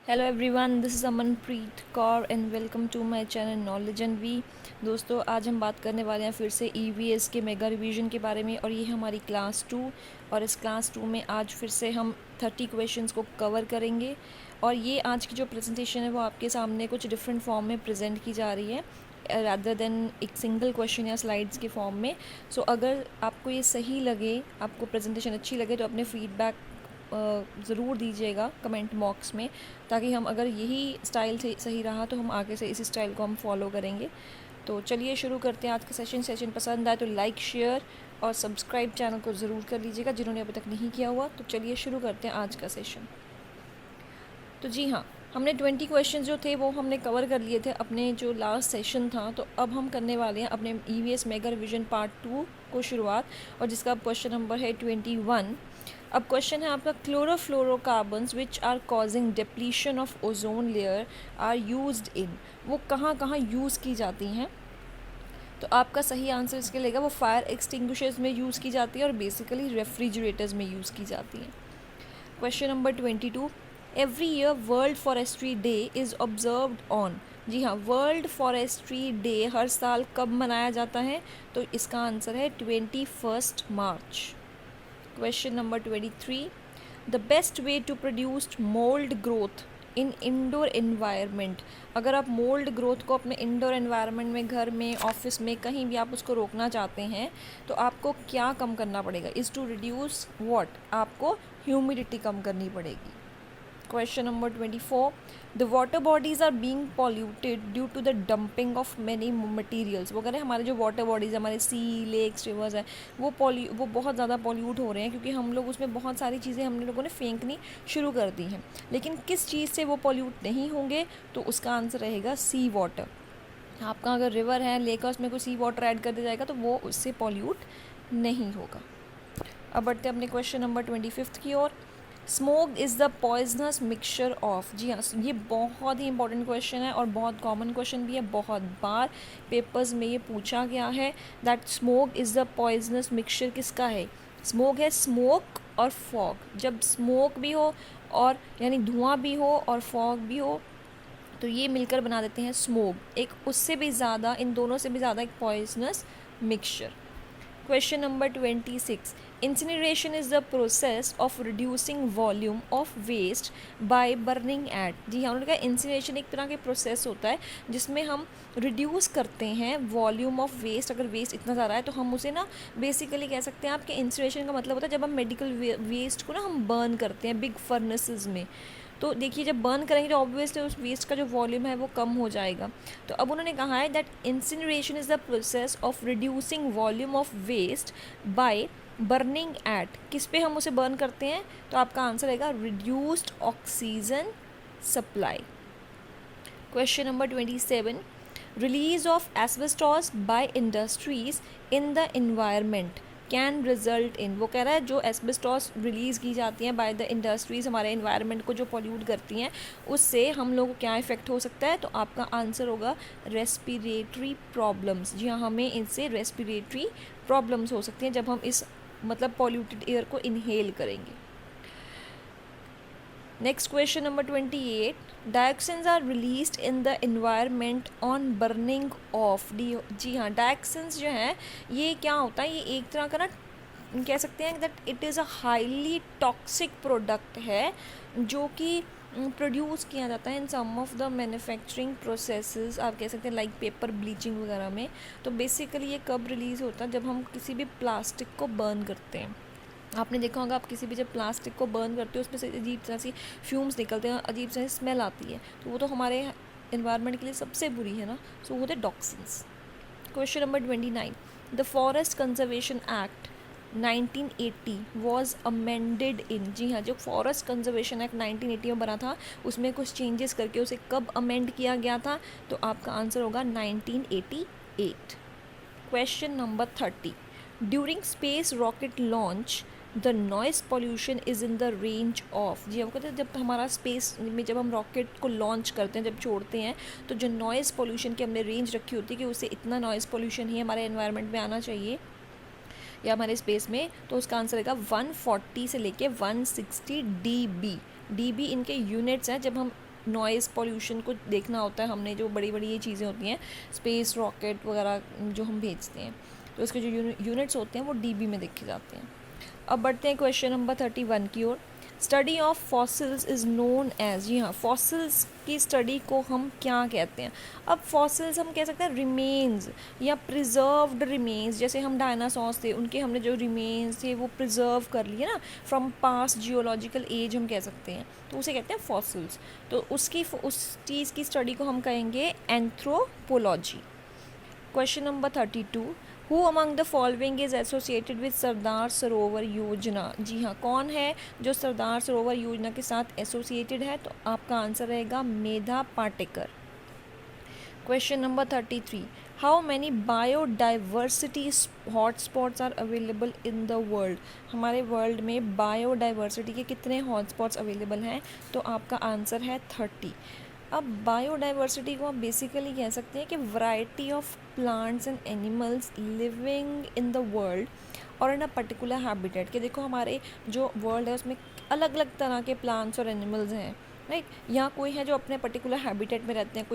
Hello everyone, this is Amanpreet Kaur and welcome to my channel knowledge and we. दोस्तों, आज हम बात करने वाले हैं फिर से ईवीएस के मेगा रिवीजन के बारे में। और ये हमारी क्लास 2 और इस क्लास 2 में आज फिर से हम 30 क्वेश्चंस को कवर करेंगे। और ये आज की जो प्रेजेंटेशन है वो आपके सामने कुछ डिफरेंट फॉर्म में प्रेजेंट की जा रही है रादर देन एक सिंगल क्वेश्चन या स्लाइड्स के फॉर्म में। सो अगर आपको ये सही लगे, आपको प्रेजेंटेशन अच्छी लगे, तो अपने फीडबैक ज़रूर दीजिएगा कमेंट बॉक्स में, ताकि हम अगर यही स्टाइल से सही रहा तो हम आगे से इसी स्टाइल को हम फॉलो करेंगे। तो चलिए शुरू करते हैं आज का सेशन पसंद आए तो लाइक, शेयर और सब्सक्राइब चैनल को ज़रूर कर लीजिएगा जिन्होंने अभी तक नहीं किया हुआ। तो चलिए शुरू करते हैं आज का सेशन। तो जी हाँ, हमने 20 क्वेश्चन जो थे वो हमने कवर कर लिए थे अपने जो लास्ट सेशन था। तो अब हम करने वाले हैं अपने ईवीएस मेगा रिवीजन पार्ट 2 को शुरुआत, और जिसका क्वेश्चन नंबर है 21। अब क्वेश्चन है आपका, chlorofluorocarbons which are causing depletion of ozone layer are used in. वो कहाँ कहाँ यूज़ की जाती हैं? तो आपका सही आंसर इसके लेगा वो फायर एक्सटिंग्विशर्स में यूज़ की जाती है और बेसिकली रेफ्रिजरेटर्स में यूज़ की जाती हैं। Question number 22, every year world forestry day is observed on. जी हाँ, वर्ल्ड फॉरेस्ट्री डे हर साल कब मनाया जाता है? तो इसका आंसर है 21 March. Question number 23, the best way to produce mould growth in indoor environment. अगर आप मोल्ड ग्रोथ को अपने इंडोर एनवायरनमेंट में, घर में, ऑफिस में, कहीं भी आप उसको रोकना चाहते हैं तो आपको क्या कम करना पड़ेगा? Is to reduce what? आपको ह्यूमिडिटी कम करनी पड़ेगी। Question number 24, the water bodies are being polluted due to the dumping of many materials. वो कह रहे हैं हमारे जो वाटर बॉडीज़, हमारे सी, लेक्स, रिवर्स हैं, वो बहुत ज़्यादा पॉल्यूट हो रहे हैं क्योंकि हम लोग उसमें बहुत सारी चीज़ें हम लोगों ने फेंकनी शुरू कर दी हैं। लेकिन किस चीज़ से वो पॉल्यूट नहीं होंगे? तो उसका आंसर रहेगा सी वाटर। आपका अगर रिवर है, लेक है, उसमें कोई सी वाटर ऐड कर दिया जाएगा तो वो उससे पॉल्यूट नहीं होगा। अब बढ़ते हैं अपने क्वेश्चन नंबर 25 की ओर। Smoke is the poisonous mixture of. जी हाँ, ये बहुत ही इंपॉर्टेंट क्वेश्चन है और बहुत कॉमन क्वेश्चन भी है। बहुत बार पेपर्स में ये पूछा गया है that smoke is the poisonous mixture किसका है? स्मोक है स्मोक और फॉग। जब स्मोक भी हो और यानी धुआं भी हो और फॉग भी हो तो ये मिलकर बना देते हैं स्मोक। एक उससे भी ज़्यादा, इन दोनों से भी ज़्यादा एक poisonous mixture. Question number 26, incineration is the process of reducing volume of waste by burning at. जी हाँ, उन्होंने कहा इंसिनरेशन एक तरह के प्रोसेस होता है जिसमें हम रिड्यूस करते हैं वॉल्यूम ऑफ वेस्ट। अगर वेस्ट इतना ज़्यादा है तो हम उसे ना बेसिकली कह सकते हैं आपके इंसिनरेशन का मतलब होता है जब हम मेडिकल वेस्ट को ना हम बर्न करते हैं बिग फर्नेसेस में। तो देखिए, जब बर्न करेंगे तो ऑब्वियसली उस वेस्ट का जो वॉल्यूम है वो कम हो जाएगा। तो अब उन्होंने कहा है that incineration is the process of reducing volume of waste by burning it. किस पे हम उसे बर्न करते हैं? तो आपका आंसर रहेगा reduced oxygen supply. Question number 27, release of asbestos by industries in the environment can result in. वो कह रहा है जो एस्बेस्टॉस रिलीज़ की जाती हैं बाय द इंडस्ट्रीज़, हमारे इन्वायरमेंट को जो पॉल्यूट करती हैं, उससे हम लोगों को क्या इफ़ेक्ट हो सकता है? तो आपका आंसर होगा रेस्पिरेटरी प्रॉब्लम्स। जी हाँ, हमें इनसे रेस्पिरेटरी प्रॉब्लम्स हो सकती हैं जब हम इस पॉल्यूटेड एयर को इनहेल करेंगे। Next question number 28, dioxins are released in the environment on burning of. जी हाँ, डायक्सिन्स जो हैं ये क्या होता है? ये एक तरह का ना कह सकते हैं that it is a highly toxic product है जो कि प्रोड्यूस किया जाता है इन सम ऑफ द मैन्युफैक्चरिंग प्रोसेसेस, आप कह सकते हैं लाइक पेपर ब्लीचिंग वगैरह में। तो बेसिकली ये कब रिलीज़ होता है? जब हम किसी भी प्लास्टिक को बर्न करते हैं। आपने देखा होगा, आप किसी भी जब प्लास्टिक को बर्न करते हो उसमें से अजीब तरह सी फ्यूम्स निकलते हैं, अजीब से स्मेल आती है, तो वो तो हमारे इन्वायरमेंट के लिए सबसे बुरी है ना। सो वो होते toxins. Question number 29, the forest conservation act 1980 was amended in. जी हाँ, जो फॉरेस्ट कंजर्वेशन एक्ट 1980 में बना था उसमें कुछ चेंजेस करके उसे कब अमेंड किया गया था? तो आपका आंसर होगा 1988। Question number 30, during space rocket launch the noise pollution is in the range of. जी, हम कहते हैं जब हमारा स्पेस में जब हम रॉकेट को लॉन्च करते हैं, जब छोड़ते हैं, तो जो नॉइज़ पॉल्यूशन की हमने रेंज रखी होती है कि उससे इतना नॉइज़ पॉल्यूशन ही हमारे एनवायरनमेंट में आना चाहिए या हमारे स्पेस में, तो उसका आंसर रहेगा 140 से लेके 160 dB। dB इनके यूनिट्स हैं। जब हम नॉइज़ पॉल्यूशन को देखना होता है हमने, जो बड़ी बड़ी ये चीज़ें होती हैं स्पेस रॉकेट वगैरह जो हम भेजते हैं, तो इसके जो यूनिट्स होते हैं वो dB में देखे जाते हैं। अब बढ़ते हैं क्वेश्चन नंबर 31 की ओर। Study of fossils is known as, जी हाँ, फॉसिल्स की स्टडी को हम क्या कहते हैं? अब फॉसिल्स हम कह सकते हैं रिमेन्स या प्रिजर्व्ड रिमेन्स, जैसे हम डायनासॉर्स थे उनके हमने जो रिमेन्स थे वो प्रिजर्व कर लिए ना फ्रॉम पास्ट जियोलॉजिकल एज, हम कह सकते हैं, तो उसे कहते हैं फॉसिल्स। तो उस चीज़ की स्टडी को हम कहेंगे anthropology. Question number 32, who among the following is associated with Sardar Sarovar Yojana, जी हाँ, कौन है जो सरदार सरोवर योजना के साथ एसोसिएटेड है? तो आपका आंसर रहेगा Medha Patkar. Question number 33, how many biodiversity hotspots are available in the world, हमारे वर्ल्ड में बायोडाइवर्सिटी के कितने हॉटस्पॉट्स अवेलेबल हैं? तो आपका आंसर है 30। अब बायोडाइवर्सिटी को आप बेसिकली कह सकते हैं कि variety of plants and animals living in the world और इन अ पर्टिकुलर हैबिटेट, कि देखो हमारे जो वर्ल्ड है उसमें अलग अलग तरह के प्लांट्स और एनिमल्स हैं, राइट। यहाँ कोई है जो अपने पर्टिकुलर हैबिटेट में रहते हैं,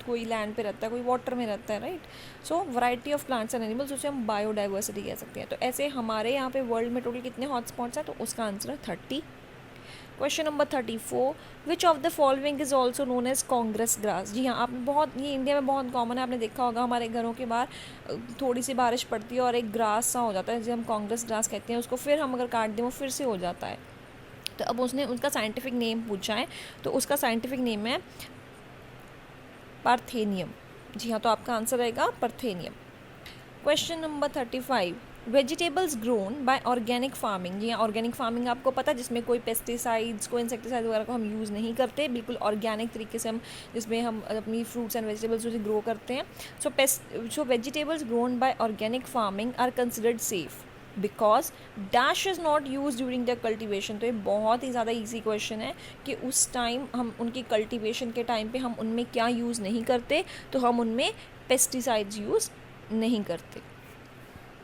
कोई लैंड पे रहता है, कोई वाटर में रहता है, right. So variety of plants and animals, उसे हम बायोडाइवर्सिटी कह सकते हैं। तो ऐसे हमारे यहाँ पे वर्ल्ड में टोटल कितने हॉटस्पॉट्स हैं? तो उसका आंसर है 30। Question number 34, which of the following is also known as Congress grass, जी हाँ, आपने बहुत, ये इंडिया में बहुत कॉमन है, आपने देखा होगा हमारे घरों के बाहर थोड़ी सी बारिश पड़ती है और एक ग्रास सा हो जाता है जिसे हम कांग्रेस ग्रास कहते हैं, उसको फिर हम अगर काट दें वो फिर से हो जाता है। तो अब उसने उसका साइंटिफिक नेम पूछा है, तो उसका साइंटिफिक नेम है पार्थेनियम, जी हाँ, तो आपका आंसर रहेगा Parthenium. Question number 35, vegetables grown by organic farming, जी हाँ, ऑर्गेनिक फार्मिंग आपको पता है जिसमें कोई पेस्टिसाइड्स, कोई इंसेक्टिसाइड वगैरह को हम यूज़ नहीं करते, बिल्कुल ऑर्गेनिक तरीके से हम, जिसमें हम अपनी फ्रूट्स एंड वेजिटेबल्स उसे ग्रो करते हैं। So vegetables grown by organic farming are considered safe because dash is not use during the cultivation. तो ये बहुत ही ज़्यादा ईजी क्वेश्चन है कि उस टाइम हम उनकी कल्टिवेशन के टाइम पे हम उनमें क्या यूज़ नहीं करते, तो हम उनमें पेस्टिसाइड्स यूज़ नहीं करते।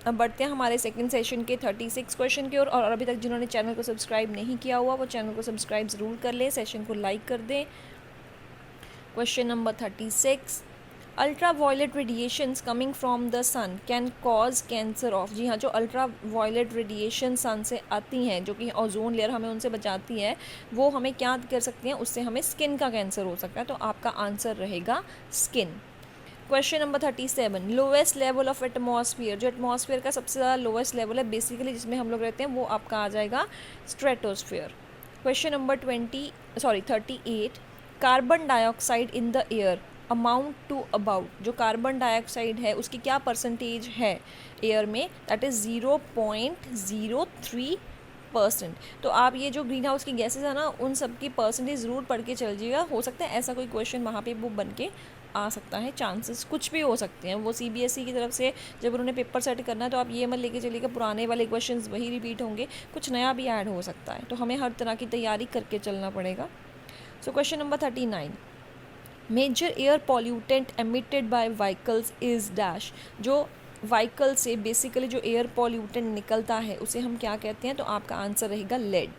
अब बढ़ते हैं हमारे सेकंड सेशन के 36 क्वेश्चन की ओर, और अभी तक जिन्होंने चैनल को सब्सक्राइब नहीं किया हुआ वो चैनल को सब्सक्राइब ज़रूर कर लें, सेशन को लाइक कर दें। Question number 36, ultraviolet radiations coming from the sun can cause cancer of, जी हाँ, जो अल्ट्रा वायलेट रेडिएशन सन से आती हैं, जो कि ओजोन लेयर हमें उनसे बचाती है, वो हमें क्या कर सकती हैं? उससे हमें स्किन का कैंसर हो सकता है, तो आपका आंसर रहेगा skin. Question number 37, lowest level of atmosphere, जो एटमॉस्फेयर का सबसे ज़्यादा लोवेस्ट लेवल है बेसिकली जिसमें हम लोग रहते हैं, वो आपका आ जाएगा stratosphere. Question number 38, carbon dioxide in the air amount to about, जो कार्बन डाइऑक्साइड है उसकी क्या परसेंटेज है एयर में? That is 0.03%। तो आप ये जो ग्रीन हाउस की गैसेज है ना, उन सब की परसेंटेज ज़रूर पढ़ के चल जाइएगा, हो सकता है ऐसा कोई क्वेश्चन वहाँ पे वो बन के आ सकता है, चांसेस कुछ भी हो सकते हैं। वो CBSE की तरफ से जब उन्होंने पेपर सेट करना है तो आप ये मत लेके चलिएगा पुराने वाले क्वेश्चंस वही रिपीट होंगे, कुछ नया भी ऐड हो सकता है, तो हमें हर तरह की तैयारी करके चलना पड़ेगा। So question number 39, major air pollutant emitted by vehicles is dash, जो व्हीकल से बेसिकली जो एयर पॉल्यूटेंट निकलता है उसे हम क्या कहते हैं? तो आपका आंसर रहेगा lead.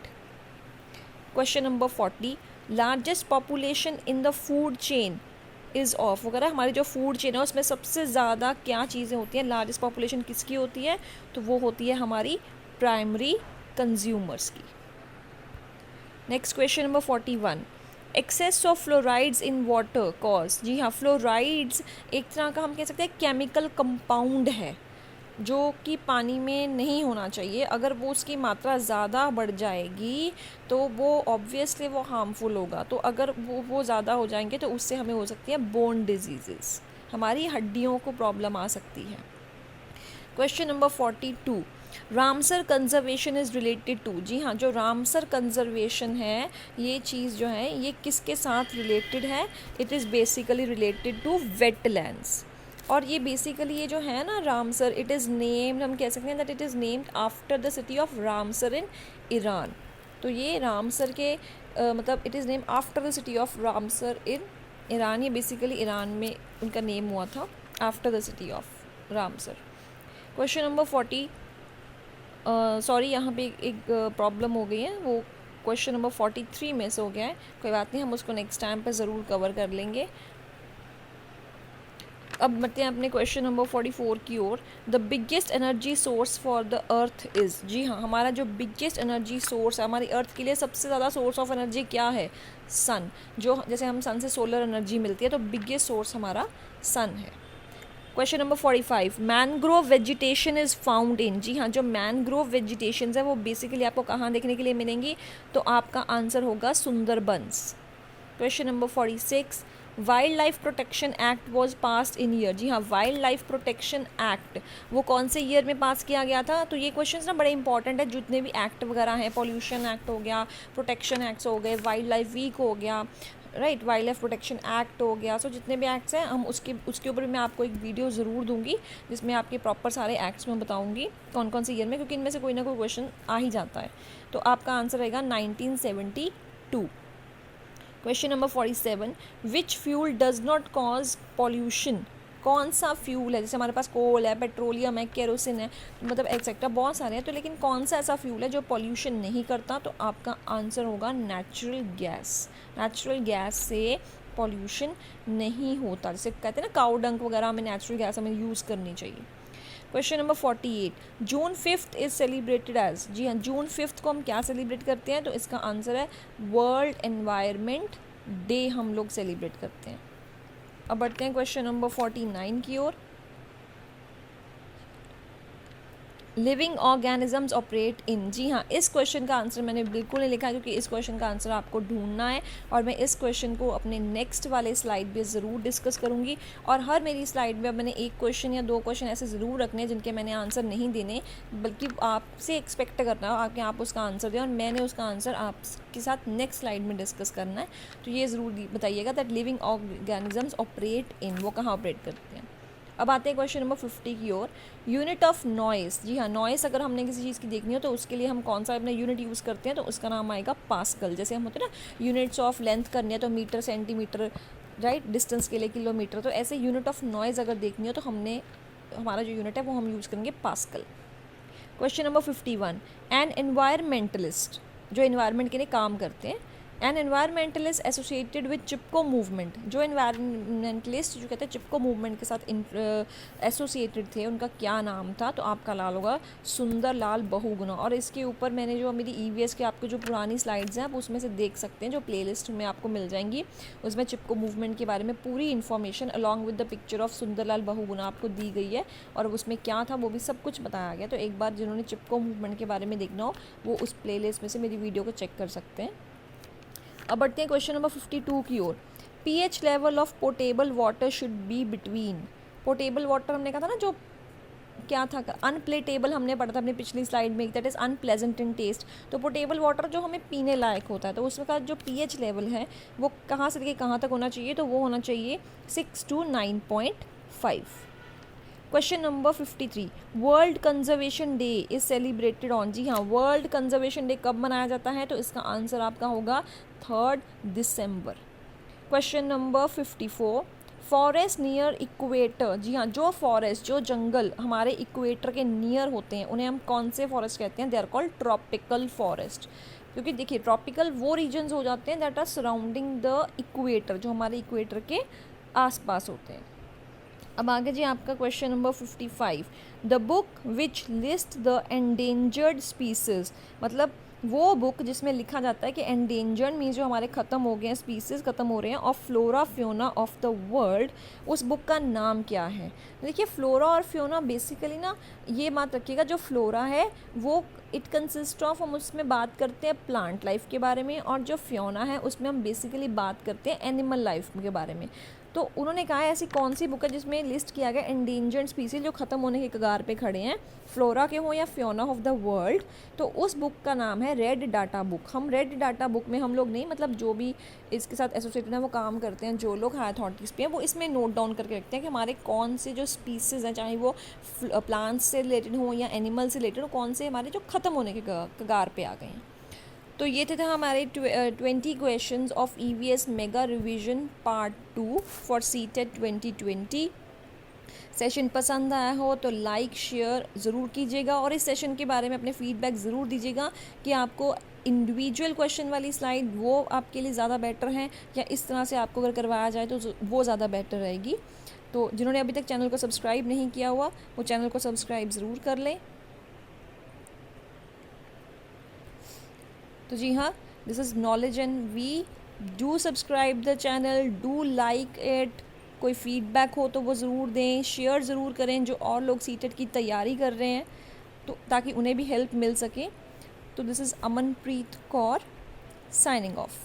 Question number 40, largest population in the food chain is of वगैरह, हमारी जो फूड चेन है उसमें सबसे ज़्यादा क्या चीज़ें होती हैं? लार्जेस्ट पॉपुलेशन किसकी होती है? तो वो होती है हमारी प्राइमरी कंज्यूमर्स की। Next question number 41, excess of fluorides in water cause, जी हाँ, फ्लोराइड्स एक तरह का हम कह सकते हैं केमिकल कंपाउंड है जो कि पानी में नहीं होना चाहिए। अगर वो उसकी मात्रा ज़्यादा बढ़ जाएगी तो वो ऑब्वियसली वो हार्मफुल होगा, तो अगर वो ज़्यादा हो जाएंगे तो उससे हमें हो सकती है बोन डिजीज़ेस, हमारी हड्डियों को प्रॉब्लम आ सकती है। Question number 42, Ramsar conservation is related to, जी हाँ, जो रामसर कंजर्वेशन है ये चीज़ जो है ये किसके साथ रिलेटेड है? It is basically related to wetlands. और ये बेसिकली ये जो है ना रामसर, इट इज़ नेम्ड, हम कह सकते हैं that it is named after the city of Ramsar in Iran. तो ये रामसर के मतलब it is named after the city of Ramsar in Iran, ये बेसिकली ईरान में उनका नेम हुआ था after the city of Ramsar. Question number 40, sorry यहाँ पे एक प्रॉब्लम हो गई है, वो क्वेश्चन नंबर 43 मिस हो गया है, कोई बात नहीं, हम उसको नेक्स्ट टाइम पे ज़रूर कवर कर लेंगे। अब बढ़ते हैं अपने क्वेश्चन नंबर 44 की ओर। The biggest energy source for the earth is, जी हाँ, हमारा जो बिगेस्ट एनर्जी सोर्स है हमारी अर्थ के लिए सबसे ज़्यादा सोर्स ऑफ एनर्जी क्या है? सन। जो जैसे हम सन से सोलर एनर्जी मिलती है, तो बिगेस्ट सोर्स हमारा सन है। Question number 45, mangrove vegetation is found in, जी हाँ, जो मैनग्रोव वेजिटेशन है वो बेसिकली आपको कहाँ देखने के लिए मिलेंगी? तो आपका आंसर होगा Sundarbans. Question number 46, wildlife protection act was passed in year, जी हाँ, वाइल्ड लाइफ प्रोटेक्शन एक्ट वो कौन से ईयर में पास किया गया था? तो ये क्वेश्चन ना बड़े इंपॉर्टेंट है, जितने भी एक्ट वगैरह हैं, पॉल्यूशन एक्ट हो गया, प्रोटेक्शन एक्ट्स हो गए, वाइल्ड लाइफ वीक हो गया, right, wild life protection act हो गया। सो जितने भी एक्ट्स हैं हम उसके ऊपर मैं आपको एक वीडियो ज़रूर दूंगी जिसमें आपके प्रॉपर सारे एक्ट्स मैं बताऊंगी कौन कौन से ईयर में, क्योंकि इनमें से कोई ना कोई क्वेश्चन आ ही जाता है। तो आपका आंसर रहेगा 1972। Question number 47, which fuel does not cause pollution, कौन सा फ्यूल है? जैसे हमारे पास कोल है, पेट्रोलियम है, केरोसिन है, मतलब एक्सेट्रा बहुत सारे हैं, तो लेकिन कौन सा ऐसा फ्यूल है जो पॉल्यूशन नहीं करता? तो आपका आंसर होगा नेचुरल गैस। नेचुरल गैस से पॉल्यूशन नहीं होता, जैसे कहते हैं ना काऊ डंक वगैरह, हमें नेचुरल गैस हमें यूज़ करनी चाहिए। Question number 48, June 5 is celebrated as, जी हाँ, जून 5 को हम क्या सेलिब्रेट करते हैं? तो इसका आंसर है वर्ल्ड एनवायरनमेंट डे हम लोग सेलिब्रेट करते हैं। अब बढ़ते हैं क्वेश्चन नंबर 49 की ओर। लिविंग ऑर्गेनिजम्स ऑपरेट इन, जी हाँ, इस क्वेश्चन का आंसर मैंने बिल्कुल नहीं लिखा क्योंकि इस क्वेश्चन का आंसर आपको ढूंढना है और मैं इस क्वेश्चन को अपने नेक्स्ट वाले स्लाइड पे ज़रूर डिस्कस करूँगी। और हर मेरी स्लाइड में अब मैंने एक क्वेश्चन या दो क्वेश्चन ऐसे ज़रूर रखने हैं जिनके मैंने आंसर नहीं देने, बल्कि आपसे एक्सपेक्ट करना हो कि आप उसका आंसर दें और मैंने उसका आंसर आपके साथ नेक्स्ट स्लाइड में डिस्कस करना है। तो ये ज़रूर बताइएगा that living organisms operate in, वो कहाँ ऑपरेट करते हैं। अब आते हैं क्वेश्चन नंबर 50 की ओर। यूनिट ऑफ नॉइस, जी हाँ, नॉइस अगर हमने किसी चीज़ की देखनी हो तो उसके लिए हम कौन सा अपना यूनिट यूज़ करते हैं? तो उसका नाम आएगा पास्कल। जैसे हम होते हैं ना यूनिट्स ऑफ लेंथ करनी है तो मीटर, सेंटीमीटर, राइट, डिस्टेंस के लिए किलोमीटर, तो ऐसे यूनिट ऑफ नॉइज़ अगर देखनी हो तो हमारा जो यूनिट है वो हम यूज़ करेंगे pascal. Question number 51, an environmentalist, जो एनवायरनमेंट के लिए काम करते हैं, an environmentalist associated with Chipko movement, जो एनवायरमेंटलिस्ट जो कहते हैं चिपको मूवमेंट के साथ एसोसिएटेड थे, उनका क्या नाम था? तो आपका लाल होगा सुंदरलाल बहुगुणा। और इसके ऊपर मैंने जो मेरी EVS के आपको जो पुरानी स्लाइड्स हैं आप उसमें से देख सकते हैं, जो प्लेलिस्ट में आपको मिल जाएंगी, उसमें चिपको मूवमेंट के बारे में पूरी information along with the picture of Sunderlal Bahuguna आपको दी गई है और उसमें क्या था वो भी सब कुछ बताया गया। तो एक बार जिन्होंने चिपको मूवमेंट के बारे में देखना हो वो उस प्लेलिस्ट में से मेरी वीडियो को चेक कर सकते हैं। अब बढ़ते हैं क्वेश्चन नंबर 52 की ओर। pH level of portable water should be between, portable water हमने कहा था ना, जो क्या था, अनप्लेटेबल हमने पढ़ा था अपनी पिछली स्लाइड में, that is unpleasant in taste. तो पोर्टेबल वाटर जो हमें पीने लायक होता है तो उसका जो pH लेवल है वो कहाँ से लेके कहाँ तक होना चाहिए? तो वो होना चाहिए 6 to 9.5। Question number 53, world conservation day is celebrated on, जी हाँ, वर्ल्ड कंजर्वेशन डे कब मनाया जाता है? तो इसका आंसर आपका होगा 3 December. Question number 54, forest near equator, जी हाँ, जो फॉरेस्ट, जो जंगल हमारे इक्वेटर के नियर होते हैं उन्हें हम कौन से फॉरेस्ट कहते हैं? They are called tropical forest. क्योंकि देखिए ट्रॉपिकल वो रीजन्स हो जाते हैं that are surrounding the equator, जो हमारे इक्वेटर के आसपास होते हैं। अब आगे जी आपका question number 55, the book which list the endangered species, मतलब वो बुक जिसमें लिखा जाता है कि एंडेंजर्ड मीन्स जो हमारे ख़त्म हो गए हैं, स्पीसीज ख़त्म हो रहे हैं, of flora Fiona of the world, उस बुक का नाम क्या है? देखिए फ्लोरा और फ्योना बेसिकली ना, ये बात रखिएगा, जो फ्लोरा है वो इट कंसिस्ट ऑफ, हम उसमें बात करते हैं प्लांट लाइफ के बारे में, और जो फ्योना है उसमें हम बेसिकली बात करते हैं एनिमल लाइफ के बारे में। तो उन्होंने कहा है ऐसी कौन सी बुक है जिसमें लिस्ट किया गया एंडेंजर्ड स्पीसीज जो ख़त्म होने के कगार पे खड़े हैं, फ्लोरा के हो या फ्योना ऑफ द वर्ल्ड, तो उस बुक का नाम है रेड डाटा बुक। हम रेड डाटा बुक में हम लोग नहीं, मतलब जो भी इसके साथ एसोसिएटेड है वो काम करते हैं, जो लोग हाई अथॉरिटीज़ पे हैं वो इसमें नोट डाउन करके रखते हैं कि हमारे कौन से जो स्पीसीज़ हैं, चाहे वो प्लांट्स से रिलेटेड हो या एनिमल से रिलेटेड हो, कौन से हमारे जो ख़त्म होने के कगार पे आ गए हैं। तो ये थे हमारे 20 questions of EVS mega revision part 2 for CTET 2020। Session पसंद आया हो तो लाइक शेयर ज़रूर कीजिएगा और इस सेशन के बारे में अपने फीडबैक ज़रूर दीजिएगा कि आपको इंडिविजुअल क्वेश्चन वाली स्लाइड वो आपके लिए ज़्यादा बेटर है, या इस तरह से आपको अगर करवाया जाए तो वो ज़्यादा बेटर रहेगी। तो जिन्होंने अभी तक चैनल को सब्सक्राइब नहीं किया हुआ वो चैनल को सब्सक्राइब ज़रूर कर लें। तो जी हाँ, this is knowledge and we. Do subscribe the channel, do like it. कोई फीडबैक हो तो वो ज़रूर दें, शेयर ज़रूर करें जो और लोग सीटेट की तैयारी कर रहे हैं, तो ताकि उन्हें भी हेल्प मिल सके। तो this is Amanpreet Kaur signing off.